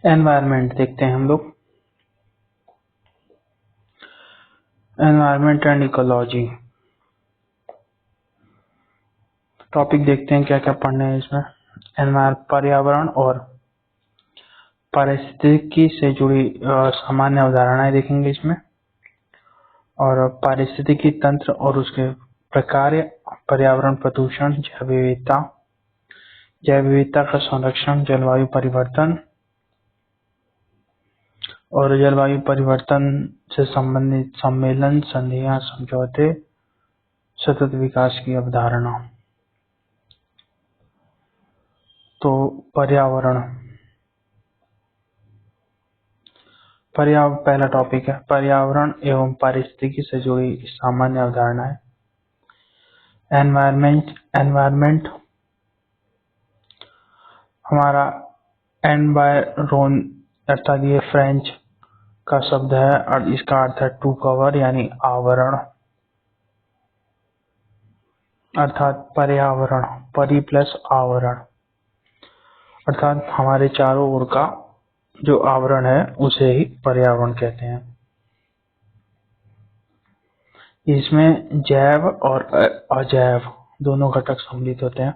Environment देखते हैं हम लोग। एनवायरनमेंट एंड इकोलॉजी टॉपिक देखते हैं क्या क्या पढ़ने हैं इसमें। पर्यावरण और पारिस्थितिकी से जुड़ी सामान्य अवधारणाएं देखेंगे इसमें, और पारिस्थितिकी तंत्र और उसके प्रकार, पर्यावरण प्रदूषण, जैव विविधता का संरक्षण, जलवायु परिवर्तन और जलवायु परिवर्तन से संबंधित सम्मेलन, संधियां, समझौते, सतत विकास की अवधारणा। तो पर्यावरण पहला टॉपिक है पर्यावरण एवं पारिस्थितिकी से जुड़ी सामान्य अवधारणाएं। एनवायरनमेंट हमारा एनवायरोन अर्थात ये फ्रेंच का शब्द है और इसका अर्थ है टू कवर यानी आवरण, अर्थात पर्यावरण, परि प्लस आवरण, अर्थात हमारे चारों ओर का जो आवरण है उसे ही पर्यावरण कहते हैं। इसमें जैव और अजैव दोनों घटक सम्मिलित होते हैं।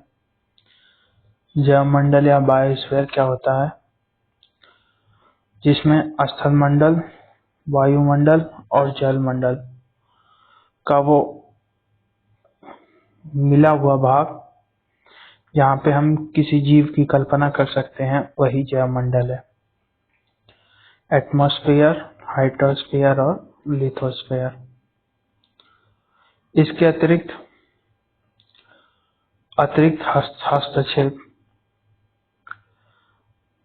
जैव मंडल या बायोस्फीयर क्या होता है, जिसमें स्थल मंडल, वायुमंडल और जल मंडल का वो मिला हुआ भाग जहाँ पे हम किसी जीव की कल्पना कर सकते हैं वही जैव मंडल है। एटमॉस्फेयर, हाइड्रोस्फीयर और लिथोस्फीयर। इसके अतिरिक्त हस्तक्षेप,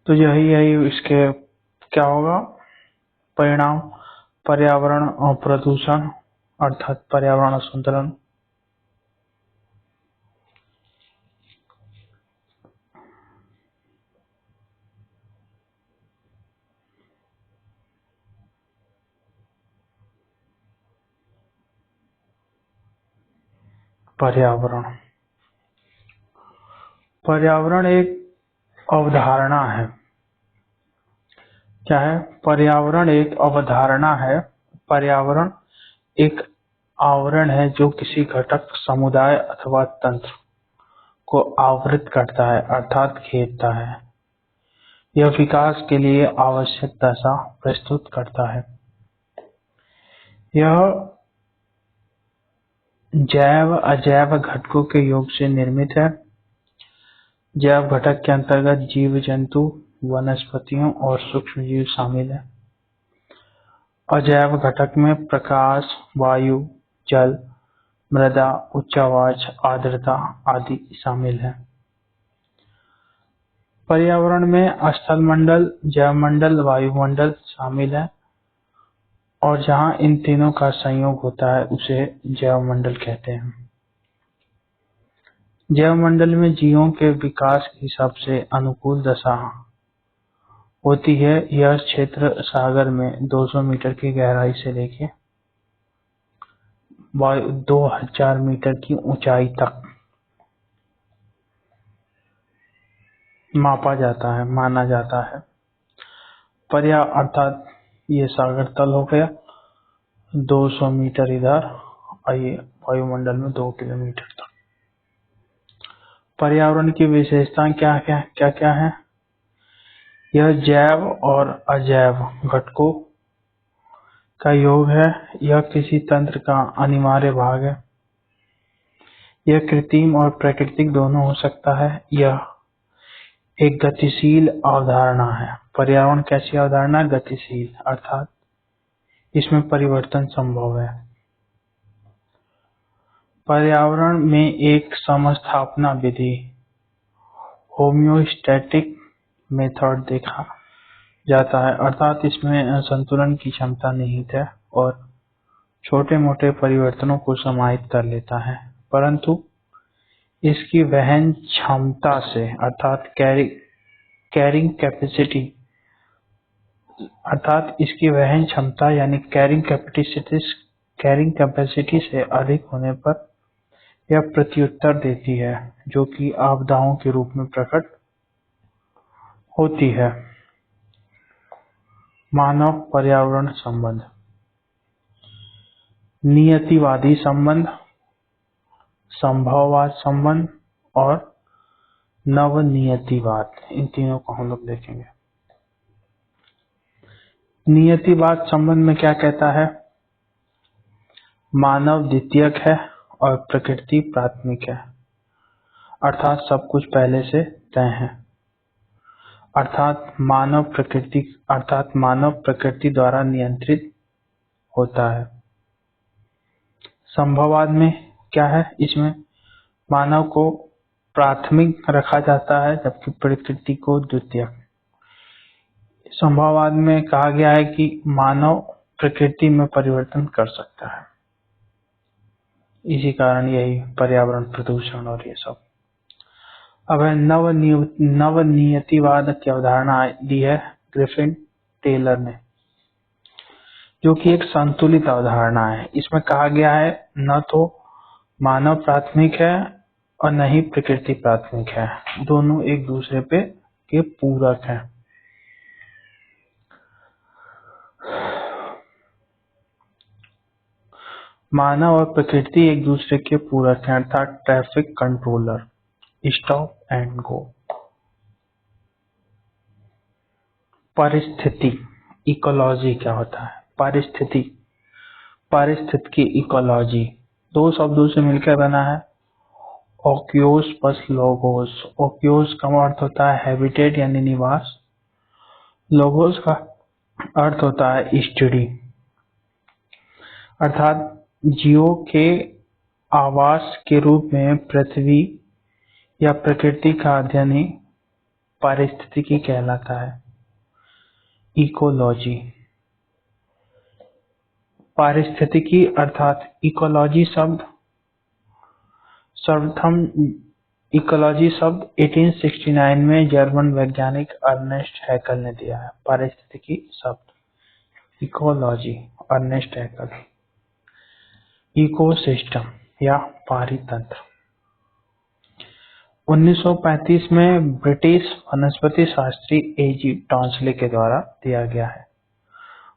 तो यही इसके क्या होगा परिणाम, पर्यावरण और प्रदूषण अर्थात पर्यावरण संतुलन। पर्यावरण एक अवधारणा है। क्या है? पर्यावरण एक अवधारणा है। पर्यावरण एक आवरण है जो किसी घटक, समुदाय अथवा तंत्र को आवृत करता है अर्थात घेरता है। यह विकास के लिए आवश्यक दशा प्रस्तुत करता है। यह जैव अजैव घटकों के योग से निर्मित है। जैव घटक के अंतर्गत जीव जंतु, वनस्पतियों और सूक्ष्म जीव शामिल है। अजैव घटक में प्रकाश, वायु, जल, मृदा, उच्च आवाज, आर्द्रता आदि शामिल है। पर्यावरण में स्थल मंडल, जैव मंडल, वायुमंडल शामिल है और जहां इन तीनों का संयोग होता है उसे जैव मंडल कहते हैं। जैव मंडल में जीवों के विकास की सबसे अनुकूल दशा होती है। यह क्षेत्र सागर में 200 मीटर की गहराई से लेकर 2000 मीटर की ऊंचाई तक माना जाता है। अर्थात ये सागर तल हो गया 200 मीटर इधर और ये वायुमंडल में 2 किलोमीटर तक। पर्यावरण की विशेषताएं क्या है? यह जैव और अजैव घटकों का योग है। यह किसी तंत्र का अनिवार्य भाग है। यह कृत्रिम और प्राकृतिक दोनों हो सकता है। यह एक गतिशील अवधारणा है। पर्यावरण कैसी अवधारणा? गतिशील, अर्थात इसमें परिवर्तन संभव है। पर्यावरण में एक समस्थापना विधि, होम्योस्टैटिक मेथड देखा जाता है, अर्थात इसमें संतुलन की क्षमता निहित है और छोटे मोटे परिवर्तनों को समाहित कर लेता है, परंतु इसकी वहन क्षमता से अर्थात कैरिंग कैपेसिटी, अर्थात इसकी वहन क्षमता यानी कैरिंग कैपेसिटी से अधिक होने पर यह प्रत्युत्तर देती है जो कि आपदाओं के रूप में प्रकट होती है। मानव पर्यावरण संबंध, नियतिवादी संबंध, संभववाद संबंध और नवनियतिवाद, इन तीनों को हम लोग देखेंगे। नियतिवाद संबंध में क्या कहता है? मानव द्वितीयक है और प्रकृति प्राथमिक है, अर्थात सब कुछ पहले से तय है, अर्थात मानव प्रकृति द्वारा नियंत्रित होता है। संभववाद में क्या है? इसमें मानव को प्राथमिक रखा जाता है जबकि प्रकृति को द्वितीयक। संभववाद में कहा गया है कि मानव प्रकृति में परिवर्तन कर सकता है, इसी कारण यही पर्यावरण प्रदूषण और ये सब। अब है नवनियतिवाद की अवधारणा दी है ग्रिफिन टेलर ने, जो कि एक संतुलित अवधारणा है। इसमें कहा गया है न तो मानव प्राथमिक है और न ही प्रकृति प्राथमिक है, दोनों एक दूसरे के पूरक हैं। मानव और प्रकृति एक दूसरे के पूरक हैं, अर्थात traffic controller, stop and go. परिस्थिति, इकोलॉजी क्या होता है? पारिस्थितिकी, इकोलॉजी दो शब्दों से मिलकर बना है, ओकियोस प्लस लोगोस। ओकियोस का अर्थ होता है हैबिटेट यानी निवास, लोगोस का अर्थ होता है स्टडी, अर्थात जीवों के आवास के रूप में पृथ्वी या प्रकृति का अध्ययन ही पारिस्थितिकी कहलाता है। इकोलॉजी, पारिस्थितिकी अर्थात इकोलॉजी शब्द सर्वप्रथम 1869 में जर्मन वैज्ञानिक अर्नेस्ट हैकल ने दिया है। पारिस्थितिकी शब्द इकोलॉजी, अर्नेस्ट हैकल। इकोसिस्टम या पारितंत्र 1935 में ब्रिटिश वनस्पति शास्त्री A.G. टॉन्सले के द्वारा दिया गया है।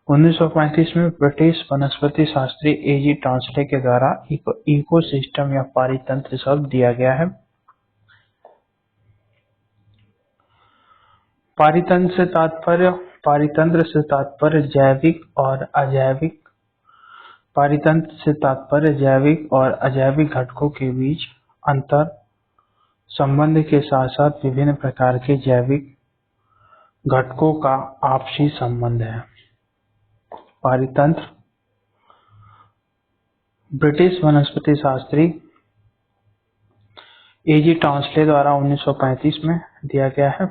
1935 में ब्रिटिश वनस्पति शास्त्री A.G. टॉन्सले के द्वारा इकोसिस्टम या पारितंत्र शब्द दिया गया है। पारितंत्र से तात्पर्य जैविक और अजैविक, पारितंत्र से तात्पर्य जैविक और अजैविक घटकों के बीच अंतर संबंध के साथ साथ विभिन्न प्रकार के जैविक घटकों का आपसी संबंध है। पारितंत्र ब्रिटिश वनस्पति शास्त्री A.G. टॉन्सले द्वारा 1935 में दिया गया है।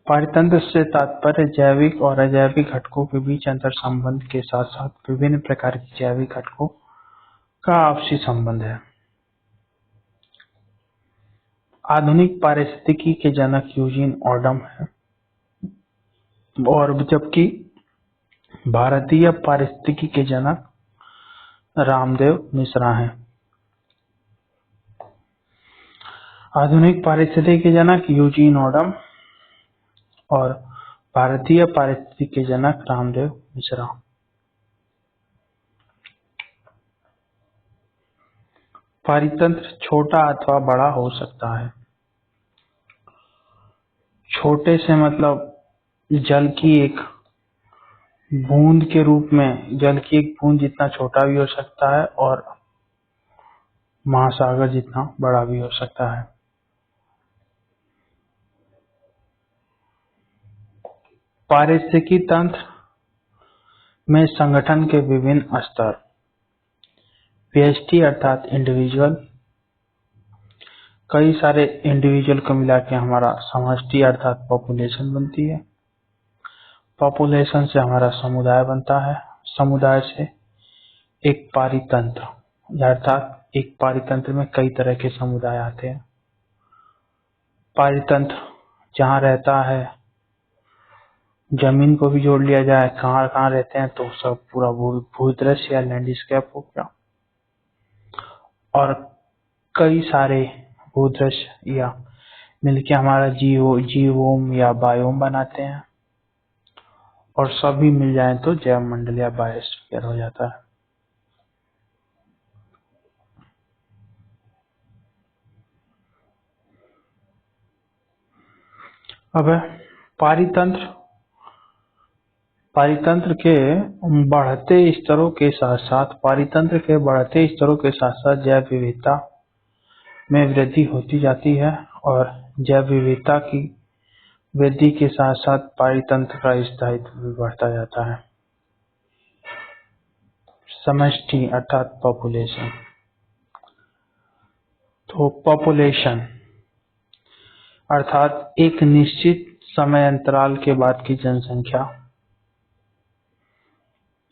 पारितंत्र से तात्पर्य जैविक और अजैविक घटकों के बीच अंतर संबंध के साथ साथ विभिन्न प्रकार के जैविक घटकों का आपसी संबंध है। आधुनिक पारिस्थितिकी के जनक यूजीन ऑडम है और जबकि भारतीय पारिस्थितिकी के जनक रामदेव मिश्रा हैं। आधुनिक पारिस्थितिकी के जनक यूजीन ऑडम और भारतीय पारिस्थितिकी के जनक रामदेव मिश्रा। पारितंत्र छोटा अथवा बड़ा हो सकता है। छोटे से मतलब जल की एक बूंद के रूप में, जल की एक बूंद जितना छोटा भी हो सकता है और महासागर जितना बड़ा भी हो सकता है। पारिस्थितिकी तंत्र में संगठन के विभिन्न स्तर, व्यष्टि अर्थात इंडिविजुअल, कई सारे इंडिविजुअल को मिला के हमारा समष्टि अर्थात पॉपुलेशन बनती है। पॉपुलेशन से हमारा समुदाय बनता है। समुदाय से एक पारितंत्र अर्थात एक पारितंत्र में कई तरह के समुदाय आते हैं। पारितंत्र जहाँ रहता है, जमीन को भी जोड़ लिया जाए कहाँ कहाँ रहते हैं तो सब पूरा भूदृश्य या लैंडस्केप हो गया, और कई सारे भूदृश्य या मिलके हमारा जीवोम या बायोम बनाते हैं। और सभी मिल जाए तो जैव मंडल या बायोस्फीयर हो जाता है। अब है पारितंत्र। पारितंत्र के बढ़ते स्तरों के साथ साथ जैव विविधता में वृद्धि होती जाती है और जैव विविधता की वृद्धि के साथ साथ पारितंत्र का स्थायित्व भी बढ़ता जाता है। समष्टि अर्थात पॉपुलेशन। तो पॉपुलेशन अर्थात एक निश्चित समय अंतराल के बाद की जनसंख्या।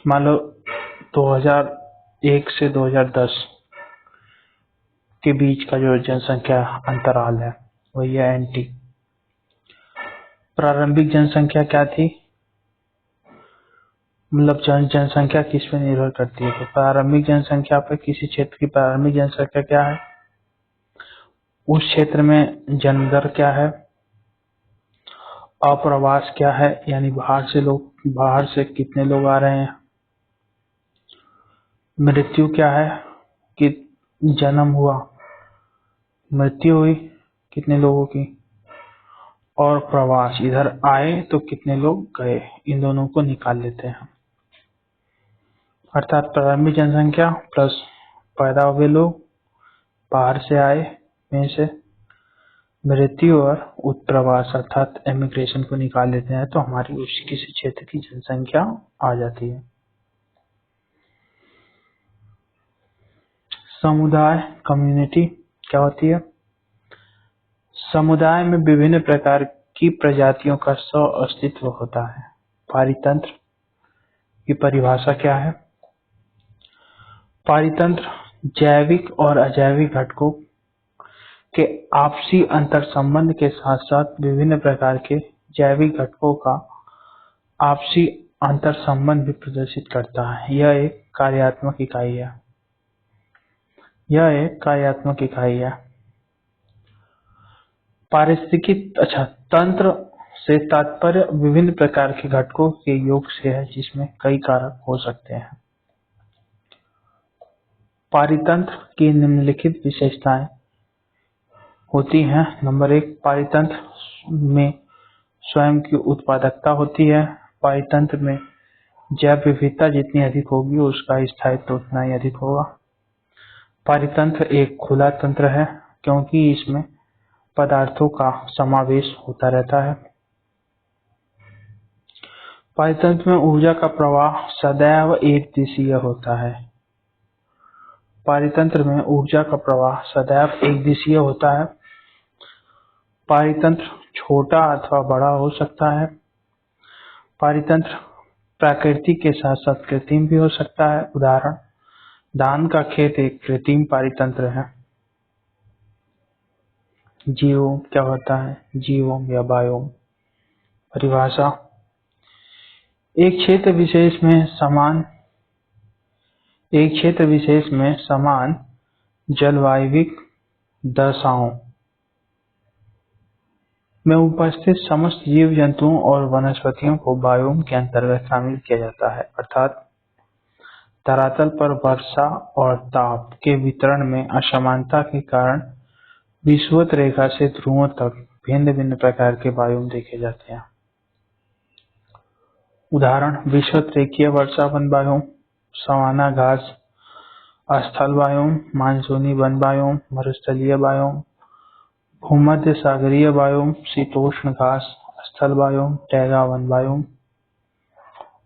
मान लो 2001 से 2010 के बीच का जो जनसंख्या अंतराल है वही है एनटी। प्रारंभिक जनसंख्या क्या थी, मतलब जनसंख्या किस पे निर्भर करती है? तो प्रारंभिक जनसंख्या पे किसी क्षेत्र की प्रारंभिक जनसंख्या क्या है, उस क्षेत्र में जन्म दर क्या है, अप्रवास क्या है यानी बाहर से कितने लोग आ रहे हैं, मृत्यु क्या है कि जन्म हुआ मृत्यु हुई कितने लोगों की, और प्रवास इधर आए तो कितने लोग गए, इन दोनों को निकाल लेते हैं। अर्थात प्रारंभिक जनसंख्या प्लस पैदा हुए लोग, बाहर से आए में से मृत्यु और उत्प्रवास अर्थात एमिग्रेशन को निकाल लेते हैं तो हमारी उस किसी क्षेत्र की जनसंख्या आ जाती है। समुदाय कम्युनिटी क्या होती है? समुदाय में विभिन्न प्रकार की प्रजातियों का सह अस्तित्व होता है। पारितंत्र की परिभाषा क्या है? पारितंत्र जैविक और अजैविक घटकों के आपसी अंतर संबंध के साथ साथ विभिन्न प्रकार के जैविक घटकों का आपसी अंतर संबंध भी प्रदर्शित करता है। यह एक कार्यात्मक इकाई है। पारिस्थितिकी तंत्र से तात्पर्य विभिन्न प्रकार के घटकों के योग से है जिसमें कई कारक हो सकते हैं। पारितंत्र की निम्नलिखित विशेषताएं होती हैं। नंबर 1, पारितंत्र में स्वयं की उत्पादकता होती है। पारितंत्र में जैव विविधता जितनी अधिक होगी उसका स्थायित्व उतना ही अधिक होगा। पारितंत्र एक खुला तंत्र है क्योंकि इसमें पदार्थों का समावेश होता रहता है। पारितंत्र में ऊर्जा का प्रवाह सदैव एक दिशीय होता है। पारितंत्र में ऊर्जा का प्रवाह सदैव एक दिशीय होता है। पारितंत्र छोटा अथवा बड़ा हो सकता है। पारितंत्र प्राकृतिक के साथ साथ कृत्रिम भी हो सकता है। उदाहरण, धान का खेत एक कृत्रिम पारितंत्र है। जीवोम क्या होता है? जीवोम या बायोम। परिभाषा, एक क्षेत्र विशेष में समान जलवायविक दशाओं में उपस्थित समस्त जीव जंतुओं और वनस्पतियों को बायोम के अंतर्गत शामिल किया जाता है। अर्थात धरातल पर वर्षा और ताप के वितरण में असमानता के कारण विषुवत रेखा से ध्रुवों तक भिन्न भिन्न प्रकार के बायोम देखे जाते हैं। उदाहरण, विषुवत रेखीय वर्षा वन बायोम, सवाना घास स्थल बायोम, मानसूनी वन बायोम, मरुस्थलीय बायोम, भूमध्य सागरीय बायोम, शीतोष्ण घास स्थल बायोम, टैगा वन बायोम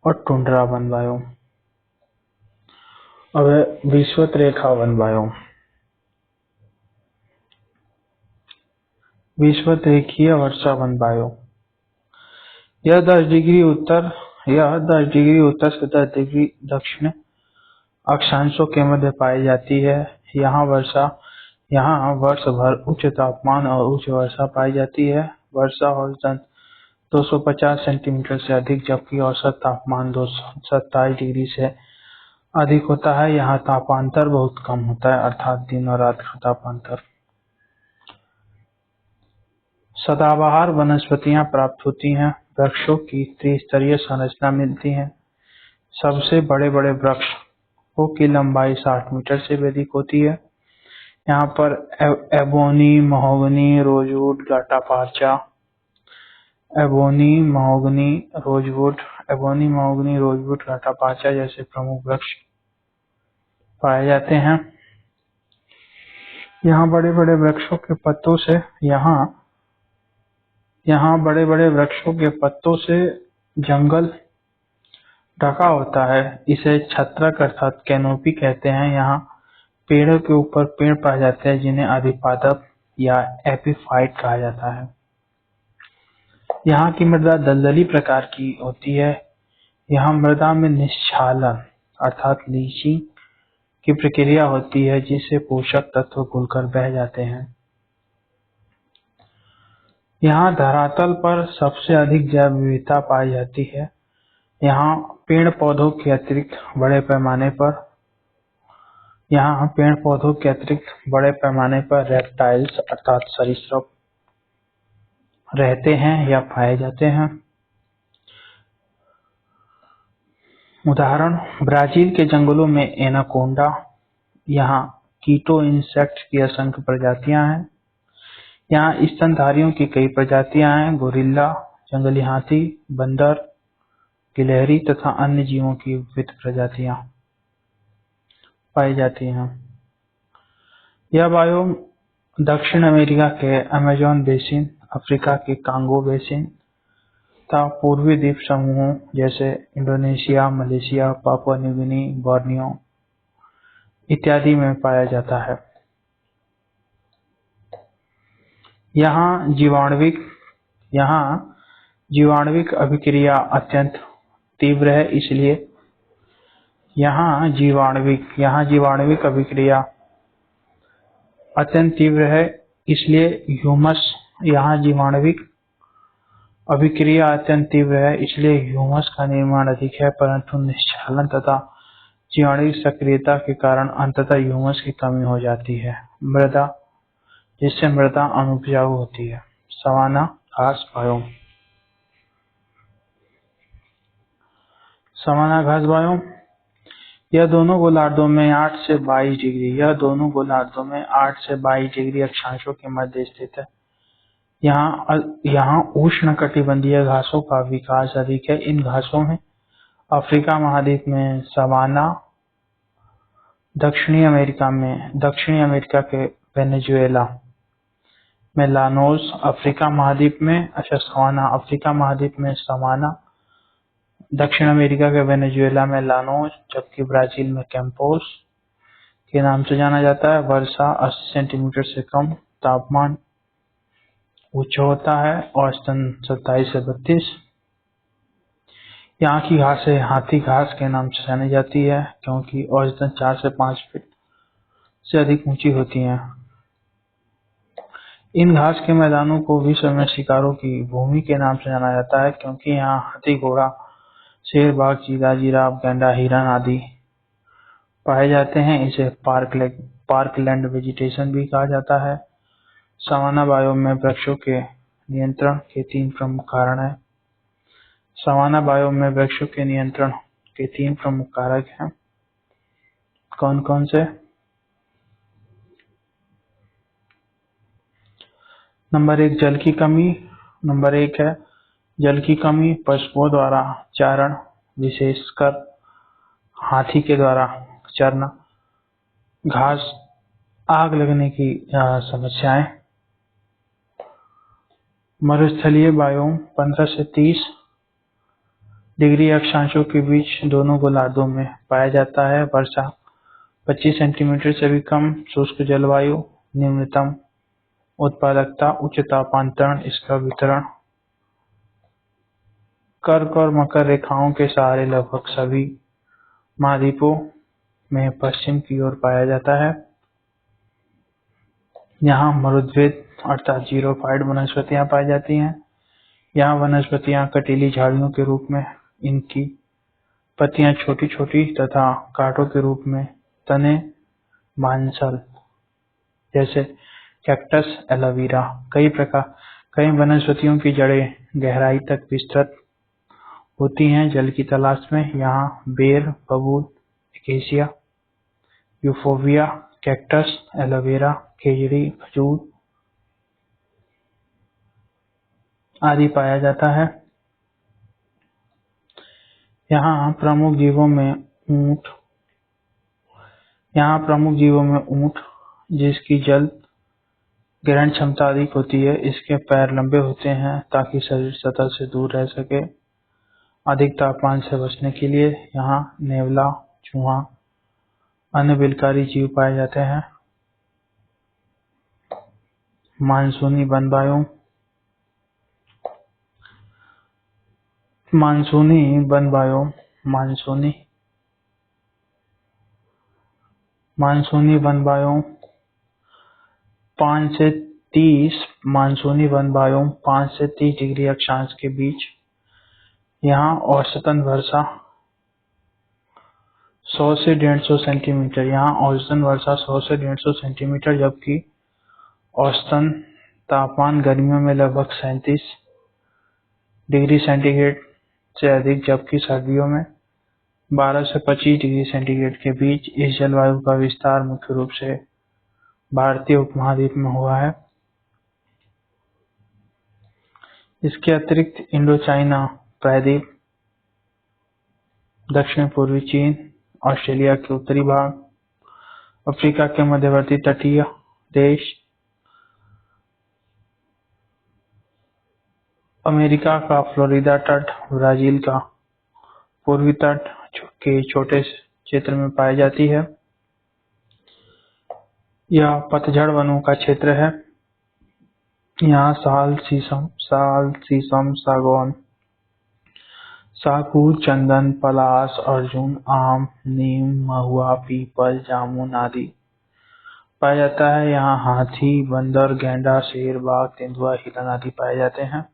और टुंड्रा वन बायोम। अब विषुवत रेखा वन बायोम। विषुवत रेखीय वर्षा वन बायोम, यह 10 डिग्री उत्तर से 10 डिग्री दक्षिण अक्षांशों के मध्य पाई जाती है। यहाँ वर्ष भर उच्च तापमान और उच्च वर्षा पाई जाती है। वर्षा औसतन 250 सेंटीमीटर से अधिक जबकि औसत तापमान 227 डिग्री से अधिक होता है। यहाँ तापांतर बहुत कम होता है अर्थात दिन और रात का तापांतर। सदाबहार वनस्पतियां प्राप्त होती हैं। वृक्षों की त्रिस्तरीय संरचना मिलती है। सबसे बड़े बड़े वृक्षों की लंबाई 60 मीटर से भी अधिक होती है। यहाँ पर ebony, mahogany, rosewood, gutta percha, ebony, mahogany, rosewood, gutta percha जैसे प्रमुख वृक्ष पाए जाते हैं। यहाँ बड़े बड़े वृक्षों के पत्तों से जंगल ढका होता है। इसे छत्रक अर्थात कैनोपी कहते हैं। यहाँ पेड़ों के ऊपर पेड़ पाए जाते हैं जिन्हें अधिपादप या एपीफाइट कहा जाता है। यहाँ की मृदा दलदली प्रकार की होती है। यहाँ मृदा में निश्चालन अर्थात लीचिंग की प्रक्रिया होती है जिससे पोषक तत्व घुलकर बह जाते हैं। यहाँ धरातल पर सबसे अधिक जैव विविधता पाई जाती है। यहाँ पेड़ पौधों के अतिरिक्त बड़े पैमाने पर रेप्टाइल्स अर्थात सरीसृप रहते हैं या पाए जाते हैं। उदाहरण ब्राजील के जंगलों में एनाकोंडा। यहाँ कीटो इंसेक्ट की असंख्य प्रजातियां हैं। यहाँ स्तनधारियों की कई प्रजातियां हैं। गोरिल्ला, जंगली हाथी, बंदर, गिलहरी तथा अन्य जीवों की विविध प्रजातियां पाई जाती हैं। यह बायोम दक्षिण अमेरिका के अमेज़न बेसिन, अफ्रीका के कांगो बेसिन तथा पूर्वी द्वीप समूहों जैसे Indonesia, Malaysia, Papua New Guinea, Borneo इत्यादि में पाया जाता है। यहाँ जीवाणुविक अभिक्रिया अत्यंत तीव्र है, इसलिए ह्यूमस का निर्माण अधिक है, परंतु निश्चालन तथा जीवाणुविक सक्रियता के कारण अंततः ह्यूमस की कमी हो जाती है, जिससे मृदा अनुपजाऊ होती है। सवाना घास बायोम यह दोनों गोलार्धों में 8 से 22 डिग्री अक्षांशों के मध्य स्थित है। यहाँ उष्णकटिबंधीय घासों का विकास अधिक है। इन घासों में अफ्रीका महाद्वीप में सवाना, दक्षिणी अमेरिका के वेनेजुएला में लानोस, अफ्रीका महाद्वीप में सवाना, दक्षिण अमेरिका के वेनेजुएला में लानोस, जबकि ब्राजील में कैंपोस के नाम से जाना जाता है। वर्षा 80 सेंटीमीटर से कम, तापमान उच्च होता है, औसतन 27 से 32। यहाँ की घासें हाथी घास के नाम से जानी जाती है क्योंकि औसतन 4 से 5 फीट से अधिक ऊंची होती हैं। इन घास के मैदानों को विश्व में शिकारों की भूमि के नाम से जाना जाता है क्योंकि यहाँ हाथी, घोड़ा, शेर, बाघ, चीता, जिराफ, गैंडा, हिरन आदि पाए जाते हैं। इसे पार्कलैंड वेजिटेशन भी कहा जाता है। सवाना बायोम में वृक्षों के नियंत्रण के 3 प्रमुख कारक हैं। कौन कौन से? नंबर 1 जल की कमी, पशुओं द्वारा चारण, विशेषकर हाथी के द्वारा चरना, घास आग लगने की समस्याएं। मरुस्थलीय बायोम 15 से 30 डिग्री अक्षांशों के बीच दोनों गोलार्धों में पाया जाता है। वर्षा 25 सेंटीमीटर से भी कम, शुष्क जलवायु, न्यूनतम उत्पादकता, उच्च तापांतरण। इसका वितरण कर्क और मकर रेखाओं के सहारे लगभग सभी महाद्वीपों में पश्चिम की ओर पाया जाता है। यहाँ मरुद्वैध अर्थात जीरोफाइट वनस्पतियां पाई जाती हैं। यहाँ वनस्पतियां कटीली झाड़ियों के रूप में, इनकी पत्तियां छोटी छोटी तथा कांटों के रूप में, तने मांसल जैसे कैक्टस, एलोवेरा। कई वनस्पतियों की जड़ें गहराई तक विस्तृत होती हैं जल की तलाश में। यहाँ बेर, बबूल, एकेसिया, यूफोर्बिया, कैक्टस, एलोवेरा, खेजड़ी, खजूर आदि पाया जाता है। यहाँ प्रमुख जीवों में ऊँट, जिसकी जल ग्रहण क्षमता अधिक होती है। इसके पैर लंबे होते हैं ताकि शरीर सतह से दूर रह सके। अधिक तापमान से बचने के लिए यहाँ नेवला, चूहा, अन्य बिलकारी जीव पाए जाते हैं। मानसूनी वन बायोम। मानसूनी वन बायोम 5 से 30 मानसूनी वन बायोम 5 से 30 डिग्री अक्षांश के बीच। यहाँ औसतन वर्षा 100 से 150 सेंटीमीटर। जबकि औसतन तापमान गर्मियों में लगभग 37 डिग्री सेंटीग्रेड से अधिक, जबकि सर्दियों में 12 से 25 डिग्री सेंटीग्रेड के बीच। इस जलवायु का विस्तार मुख्य रूप से भारतीय उपमहाद्वीप में हुआ है। इसके अतिरिक्त इंडोचाइना प्रायद्वीप, दक्षिण पूर्वी चीन, ऑस्ट्रेलिया के उत्तरी भाग, अफ्रीका के मध्यवर्ती तटीय देश, अमेरिका का फ्लोरिडा तट, ब्राजील का पूर्वी तट के छोटे क्षेत्र में पाई जाती है। यह पतझड़ वनों का क्षेत्र है। यहाँ साल, शीशम, सागौन, साखू, चंदन, पलाश, अर्जुन, आम, नीम, महुआ, पीपल, जामुन आदि पाया जाता है। यहाँ हाथी, बंदर, गैंडा, शेर, बाघ, तेंदुआ, हिरण आदि पाए जाते हैं।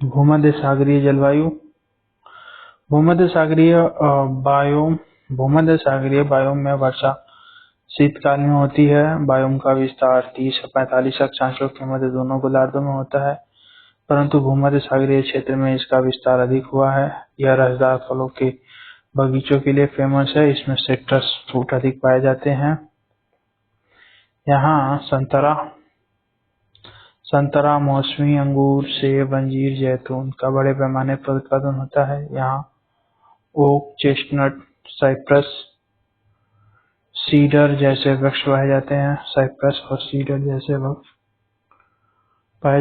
भूमध्य सागरीय जलवायु। भूमध्य सागरीय बायोम में वर्षा शीतकाल में होती है। बायोम का विस्तार 30 से 45 अक्षांशों के मध्य दोनों गोलार्धों में होता है, परंतु भूमध्य सागरीय क्षेत्र में इसका विस्तार अधिक हुआ है। यह रसदार फलों के बगीचों के लिए फेमस है। इसमें सिट्रस फ्रूट अधिक पाए जाते हैं। यहाँ संतरा, मौसमी, अंगूर, सेब, अंजीर, जैतून का बड़े पैमाने पर उत्पादन होता है। यहाँ ओक, चेस्टनट, साइप्रस, सीडर जैसे वृक्ष पाए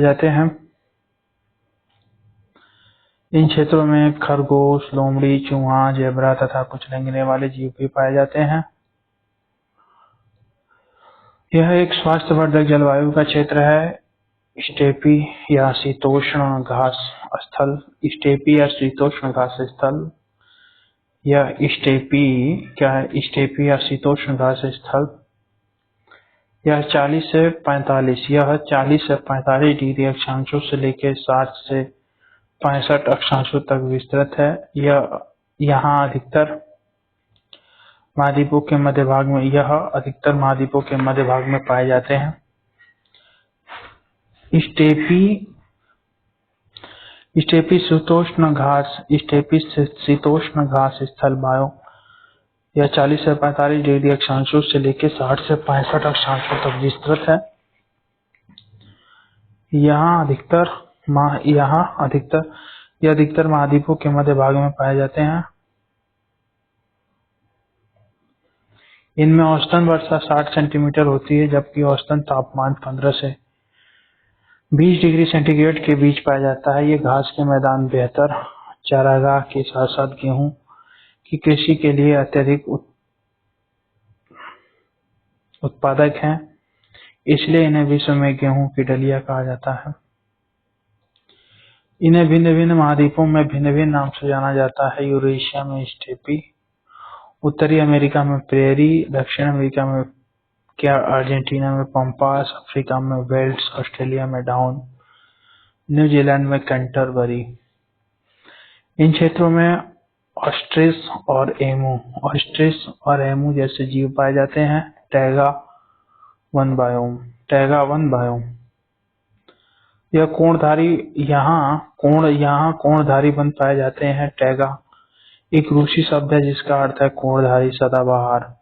जाते हैं। इन क्षेत्रों में खरगोश, लोमड़ी, चूहा, जेब्रा तथा कुछ रेंगने वाले जीव भी पाए जाते हैं। यह एक स्वास्थ्यवर्धक जलवायु का क्षेत्र है। स्टेपी या शीतोष्ण घास स्थल। यह स्टेपी या शीतोष्ण घास स्थल यह 40 से 45 डिग्री अक्षांशों से लेकर 60 से 65 अक्षांशों तक विस्तृत है। यहाँ अधिकतर महाद्वीपों के मध्य भाग में पाए जाते हैं। स्टेपी शीतोष्ण घास स्थल बायोम यह 40 से 45 डिग्री अक्षांशों से लेकर 60 से 65 अक्षांशों तक विस्तृत है। यह अधिकतर महाद्वीपों के मध्य भाग में पाए जाते हैं। इनमें औसतन वर्षा 60 सेंटीमीटर होती है, जबकि औसतन तापमान 15 से 20 डिग्री सेंटीग्रेड के बीच पाया जाता है। ये घास के मैदान बेहतर चारागाह के साथ साथ गेहूं की कृषि के लिए अत्यधिक उत्पादक हैं, इसलिए इन्हें विश्व में गेहूं की डलिया कहा जाता है। इन्हें भिन्न भिन्न महाद्वीपों में भिन्न भिन्न नाम से जाना जाता है। यूरेशिया में स्टेपी, उत्तरी अमेरिका में प्रेरी, दक्षिण अमेरिका में अर्जेंटीना में पम्पास, अफ्रीका में वेल्स, ऑस्ट्रेलिया में डाउन, न्यूजीलैंड में कैंटरबरी। इन क्षेत्रों में ऑस्ट्रिच और एमू जैसे जीव पाए जाते हैं। Taiga one biome, taiga one biome. यह कोणधारी यहाँ कोणधारी वन पाए जाते हैं। टैगा एक रूसी शब्द है जिसका अर्थ है कोणधारी सदाबहार।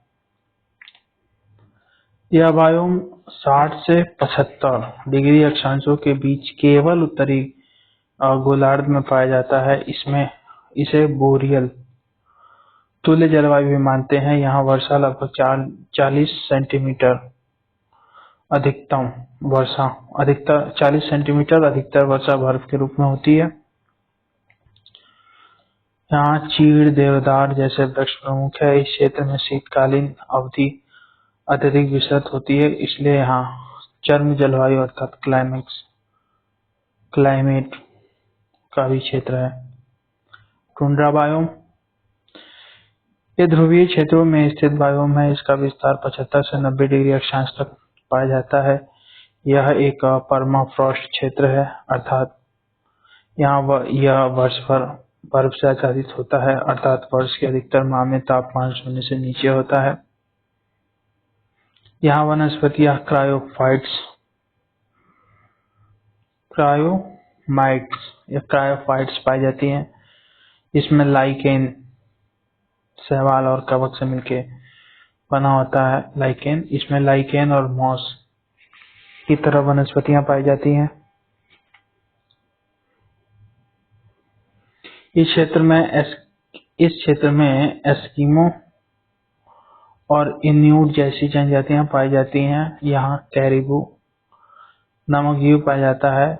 यह बायोम 60 से 75 डिग्री अक्षांशों के बीच केवल उत्तरी गोलार्ध में पाया जाता है। इसे बोरियल तुल्य जलवायु भी मानते हैं। यहाँ वर्षा लगभग 40 सेंटीमीटर, अधिकतर 40 सेंटीमीटर, अधिकतर वर्षा बर्फ के रूप में होती है। यहाँ चीड़, देवदार जैसे वृक्ष प्रमुख है। इस क्षेत्र में शीतकालीन अवधि अत्यधिक विस्तृत होती है, इसलिए यहाँ चरम जलवायु अर्थात क्लाइमेट का भी क्षेत्र है। टुंड्रा बायोम, ये ध्रुवीय क्षेत्रों में स्थित बायोम है। इसका विस्तार 75 से 90 डिग्री अक्षांश तक पाया जाता है। यह एक परमाफ्रॉस्ट क्षेत्र है, अर्थात यहाँ यह वर्ष भर बर्फ से आच्छादित होता है, अर्थात वर्ष के अधिकतर माह में तापमान शून्य से नीचे होता है। यहाँ वनस्पतियाँ क्रायोफाइट्स पाई जाती हैं। इसमें लाइकेन, शैवाल और कवक से मिलकर बना होता है लाइकेन। इसमें लाइकेन और मॉस की तरह वनस्पतियाँ पाई जाती हैं। इस क्षेत्र में एस्किमो और इन्यूट जैसी जनजातियां पाई जाती हैं। यहाँ कैरिबू नामक जीव पाया जाता है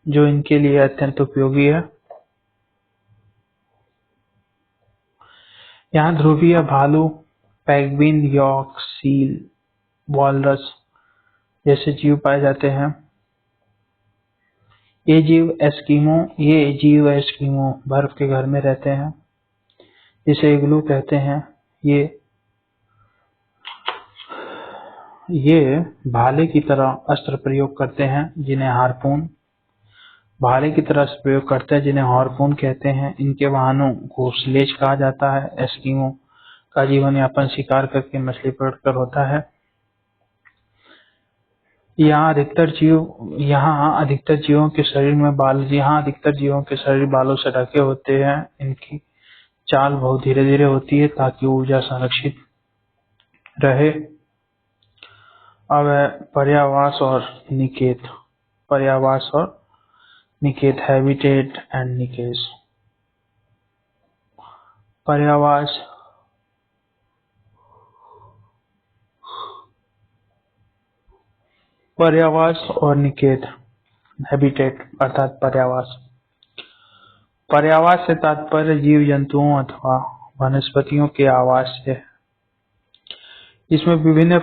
जो इनके लिए अत्यंत उपयोगी है। यहाँ ध्रुवीय भालू, पेंगुइन, यॉर्क, सील, वॉलरस जैसे जीव पाए जाते हैं। ये जीव एस्किमो बर्फ के घर में रहते हैं, जिसे इग्लू कहते हैं। ये भाले की तरह अस्त्र प्रयोग करते हैं जिन्हें हार्पून कहते हैं। इनके वाहनों को स्लेज कहा जाता है। एस्किमो का जीवन यापन शिकार करके मछली पकड़कर होता है। यहाँ अधिकतर जीवों के शरीर बालों से ढके होते हैं। इनकी चाल बहुत धीरे धीरे होती है ताकि ऊर्जा संरक्षित रहे। अब है पर्यावास और निकेत, हैबिटेट एंड निकेस। पर्यावास और निकेत, हैबिटेट अर्थात पर्यावास। पर्यावास से तात्पर्य जीव जंतुओं अथवा वनस्पतियों के आवास से। इसमें विभिन्न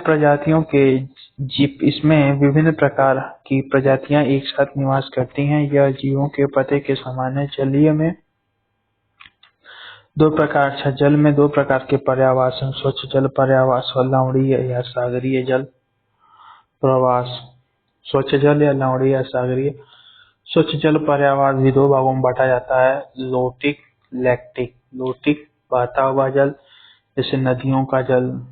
प्रकार की प्रजातियां एक साथ निवास करती हैं। यह जीवों के पते के समान है। जल में दो प्रकार के पर्यावास हैं, स्वच्छ जल पर्यावास और लवणीय या सागरीय जल प्रवास। स्वच्छ जल या लवणीय या सागरीय। स्वच्छ जल पर्यावास भी दो भागों में बांटा जाता है, लोटिक, लैक्टिक। लोटिक बहता हुआ जल जैसे नदियों का जल,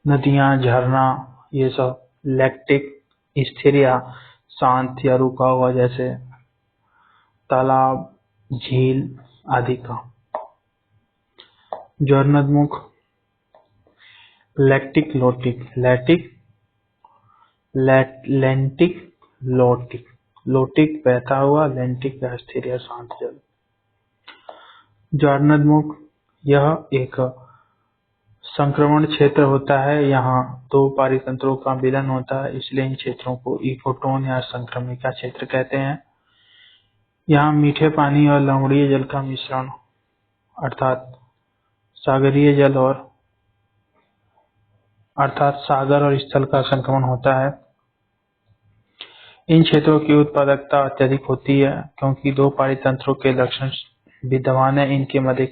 नदियां, झरना, ये सब। लैक्टिक स्थिर या शांत या रुका हुआ जैसे तालाब, झील आदि का। ज्वारनदमुख, lentic, lotic, lentic, lotic. Lotic बहता हुआ, लैंटिक या स्थिर या शांत जल। ज्वारनदमुख यह एक संक्रमण क्षेत्र होता है। यहाँ दो पारितंत्रों का मिलन होता है, इसलिए इन क्षेत्रों को इकोटोन या संक्रमिका क्षेत्र कहते हैं। यहाँ मीठे पानी और लवणीय जल का मिश्रण अर्थात सागर और स्थल का संक्रमण होता है। इन क्षेत्रों की उत्पादकता अत्यधिक होती है क्योंकि दो पारितंत्रों के लक्षण विद्यमान है। इनके मध्य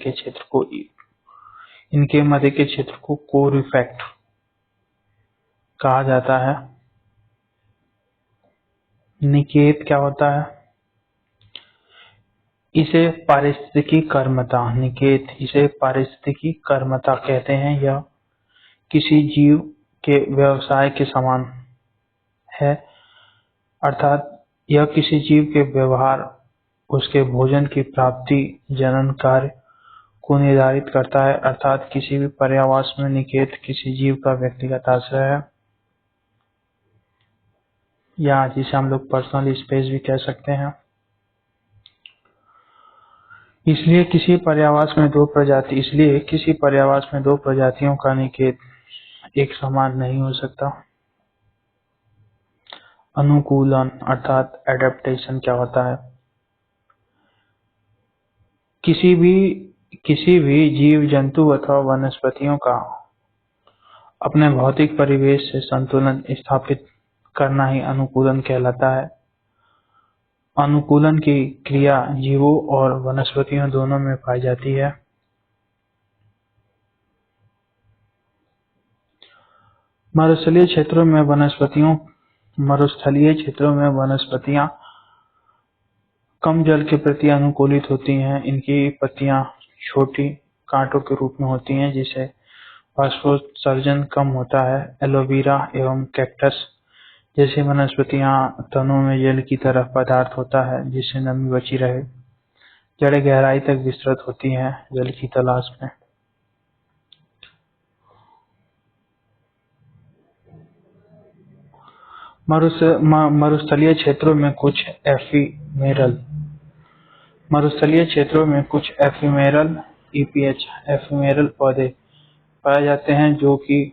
के क्षेत्र को कोरिफेट कहा जाता है। निकेत क्या होता है? इसे पारिस्थितिकी कर्मता कहते हैं। यह किसी जीव के व्यवसाय के समान है, अर्थात यह किसी जीव के व्यवहार, उसके भोजन की प्राप्ति, जनन कार्य को निर्धारित करता है, अर्थात किसी भी पर्यावास में निकेत किसी जीव का व्यक्तिगत आश्रय है, या जिसे हम लोग पर्सनल स्पेस भी कह सकते हैं। इसलिए किसी पर्यावास में दो प्रजातियों का निकेत एक समान नहीं हो सकता। अनुकूलन अर्थात एडेप्टेशन क्या होता है? किसी भी जीव जंतु अथवा वनस्पतियों का अपने भौतिक परिवेश से संतुलन स्थापित करना ही अनुकूलन कहलाता है। अनुकूलन की क्रिया जीवों और वनस्पतियों दोनों में पाई जाती है। मरुस्थलीय क्षेत्रों में वनस्पतियां कम जल के प्रति अनुकूलित होती हैं। इनकी पत्तियां छोटी कांटों के रूप में होती हैं, जिससे वाष्पोत्सर्जन कम होता है। एलोवेरा एवं कैक्टस जैसी वनस्पतियां तनों में जेल की तरह पदार्थ होता है, जिससे नमी बची रहे। जड़ें गहराई तक विस्तृत होती हैं जल की तलाश में। मरुस्थलीय क्षेत्रों में कुछ एफीमेरल एफीमेरल पौधे पाए जाते हैं, जो कि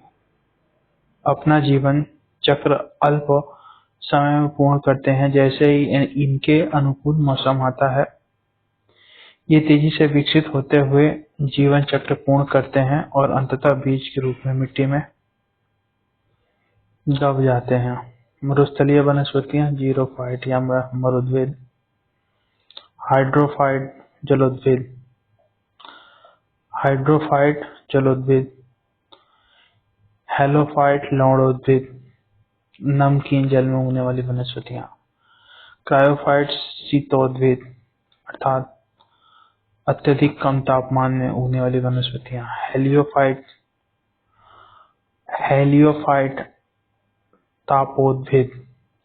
अपना जीवन चक्र अल्प समय में पूर्ण करते हैं। जैसे ही इनके अनुकूल मौसम आता है, ये तेजी से विकसित होते हुए जीवन चक्र पूर्ण करते हैं और अंततः बीज के रूप में मिट्टी में दब जाते हैं। मरुस्थलीय वनस्पतियां जीरोफाइट या मरुद्भिद, हाइड्रोफाइट जलोद्भिद, हैलोफाइट लवणोद्भिद, नमकीन जल में उगने वाली वनस्पतियां, क्रायोफाइट शीतोद्भिद अर्थात अत्यधिक कम तापमान में उगने वाली वनस्पतियां, हेलियोफाइट तापोद्भिद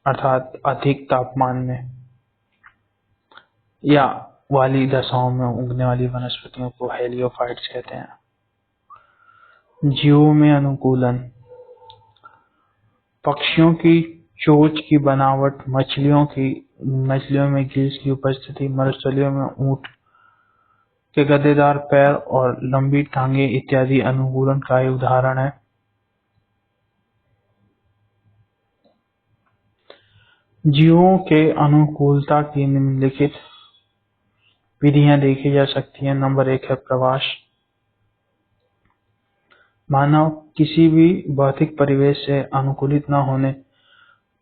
अर्थात अधिक तापमान में या वाली दशाओं में उगने वाली वनस्पतियों को हेलियोफाइट्स कहते हैं। जीवों में अनुकूलन, पक्षियों की चोंच की बनावट, मछलियों में गिल्स की उपस्थिति, मरुस्थलियों में ऊंट के गद्देदार पैर और लंबी टांगें इत्यादि अनुकूलन का ही उदाहरण है। जीवों के अनुकूलता की निम्नलिखित विधियां देखी जा सकती हैं। नंबर 1 है प्रवास। मानव किसी भी भौतिक परिवेश से अनुकूलित न होने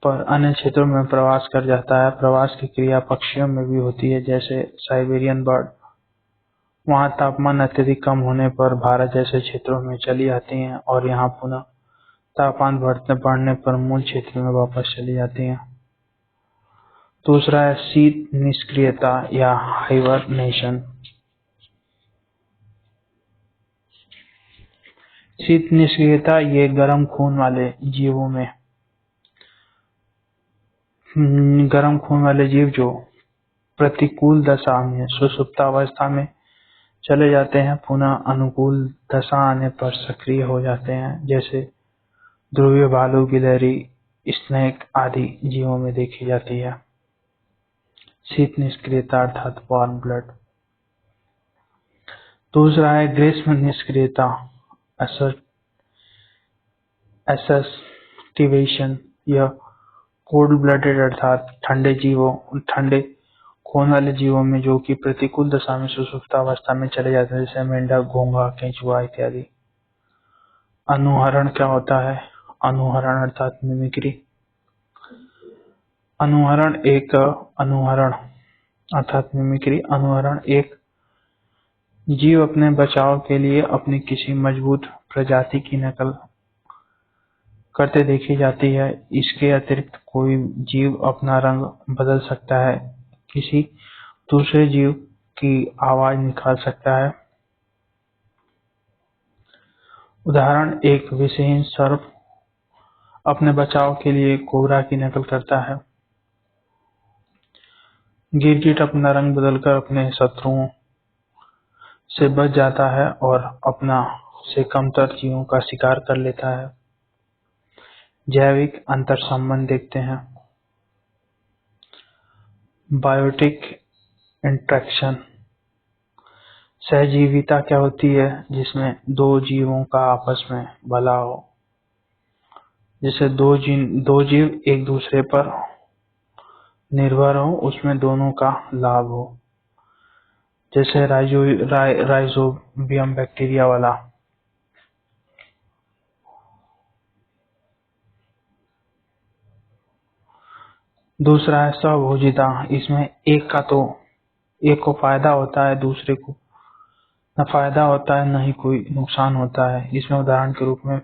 पर अन्य क्षेत्रों में प्रवास कर जाता है। प्रवास की क्रिया पक्षियों में भी होती है, जैसे साइबेरियन बर्ड। वहां तापमान अत्यधिक कम होने पर भारत जैसे क्षेत्रों में चली आती हैं और यहाँ पुनः तापमान बढ़ने पर मूल क्षेत्र में वापस चली जाती हैं। दूसरा है शीत निष्क्रियता या हाइबरनेशन। शीत निष्क्रियता ये गर्म खून वाले जीव जो प्रतिकूल दशा में सुषुप्तावस्था में चले जाते हैं, पुनः अनुकूल दशा आने पर सक्रिय हो जाते हैं, जैसे ध्रुवीय भालू, गिलहरी, स्नेक आदि जीवों में देखी जाती है। शीत निष्क्रियता अर्थात वार्म ब्लड। दूसरा है ग्रीष्म निष्क्रियता एसस्टिवेशन। यह कोल्ड ब्लडेड अर्थात ठंडे खून वाले जीवों में जो कि प्रतिकूल दशा में सुषुप्तावस्था में चले जाते हैं, जैसे मेंढक, घोंघा, केंचुआ इत्यादि। अनुहरण क्या होता है? अनुहरण अर्थात मिमिक्री। अनुहरण एक जीव अपने बचाव के लिए अपनी किसी मजबूत प्रजाति की नकल करते देखी जाती है। इसके अतिरिक्त कोई जीव अपना रंग बदल सकता है, किसी दूसरे जीव की आवाज निकाल सकता है। उदाहरण एक विषहीन सर्प अपने बचाव के लिए कोबरा की नकल करता है। गिरगिट अपना रंग बदलकर अपने शत्रुओं से बच जाता है और अपना से कमतर जीवों का शिकार कर लेता है। जैविक अंतर्संबंध देखते हैं। बायोटिक इंटरेक्शन सहजीविता क्या होती है, जिसमें दो जीवों का आपस में भला हो, जैसे दो जीव एक दूसरे पर निर्भर हो, उसमें दोनों का लाभ हो, जैसे राइजोबियम बैक्टीरिया वाला। दूसरा है स्वभोजिता, इसमें एक को फायदा होता है, दूसरे को न फायदा होता है न ही कोई नुकसान होता है। इसमें उदाहरण के रूप में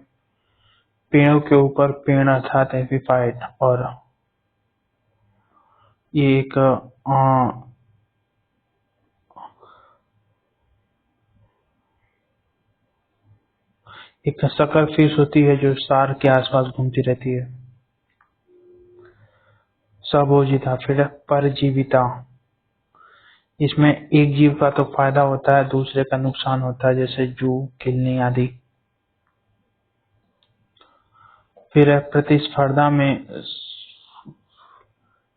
पेड़ों के ऊपर पेड़ अर्थात एपीफाइट, और ये एक शक्कर फिश होती है जो सार के आसपास घूमती रहती है। स्वभोजिता। फिर परजीविता, इसमें एक जीव का तो फायदा होता है, दूसरे का नुकसान होता है, जैसे जू, किलनी आदि। फिर है प्रतिस्पर्धा में,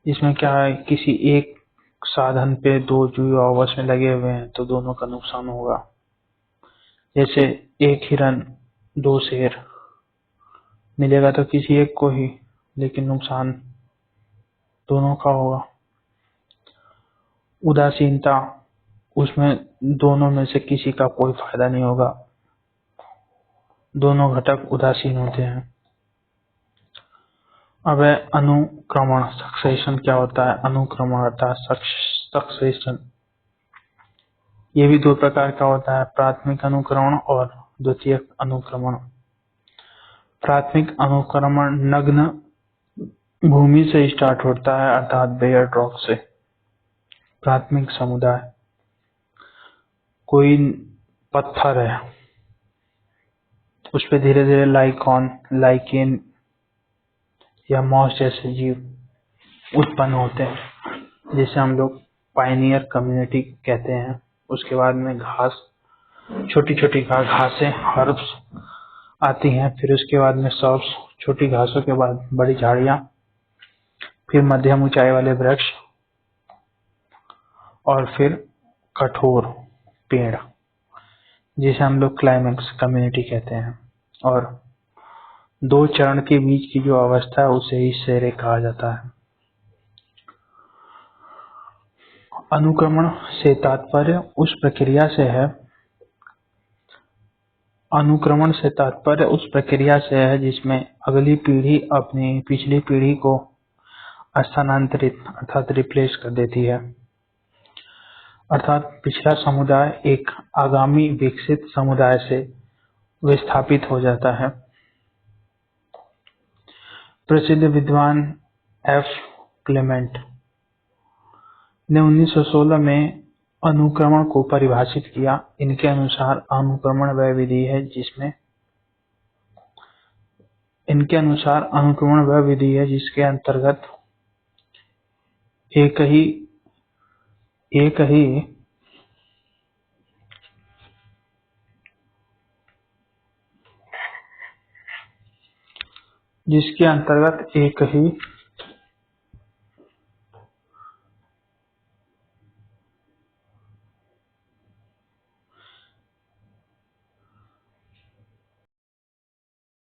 इसमें क्या है, किसी एक साधन पे दो जीव आपस में लगे हुए हैं तो दोनों का नुकसान होगा, जैसे एक हिरन दो शेर, मिलेगा तो किसी एक को ही, लेकिन नुकसान दोनों का होगा। उदासीनता, उसमें दोनों में से किसी का कोई फायदा नहीं होगा, दोनों घटक उदासीन होते हैं। अब है अनुक्रमण सक्सेशन क्या होता है। अनुक्रमण अर्थात सक्सेशन, ये भी दो प्रकार का होता है, प्राथमिक अनुक्रमण और द्वितीयक अनुक्रमण। प्राथमिक अनुक्रमण नग्न भूमि से स्टार्ट होता है, अर्थात बेयर रॉक से। प्राथमिक समुदाय, कोई पत्थर है, उस पे धीरे धीरे लाइकेन या मॉस जैसे जीव उत्पन्न होते हैं, जिसे हम लोग पायनियर कम्युनिटी कहते हैं। उसके बाद में घास, छोटी छोटी घासें, हर्ब्स आती हैं, फिर उसके बाद में सब्स, छोटी घासों के बाद बड़ी झाड़ियां, फिर मध्यम ऊंचाई वाले वृक्ष, और फिर कठोर पेड़, जिसे हम लोग क्लाइमेक्स कम्युनिटी कहते हैं। और दो चरण के बीच की जो अवस्था है उसे ही सेरे कहा जाता है। अनुक्रमण से तात्पर्य उस प्रक्रिया से है, अनुक्रमण से तात्पर्य उस प्रक्रिया से है जिसमें अगली पीढ़ी अपनी पिछली पीढ़ी को स्थानांतरित अर्थात रिप्लेस कर देती है, अर्थात पिछला समुदाय एक आगामी विकसित समुदाय से विस्थापित हो जाता है। प्रसिद्ध विद्वान एफ क्लेमेंट ने 1916 में अनुक्रमण को परिभाषित किया। इनके अनुसार अनुक्रमण वह विधि है जिसके अंतर्गत एक ही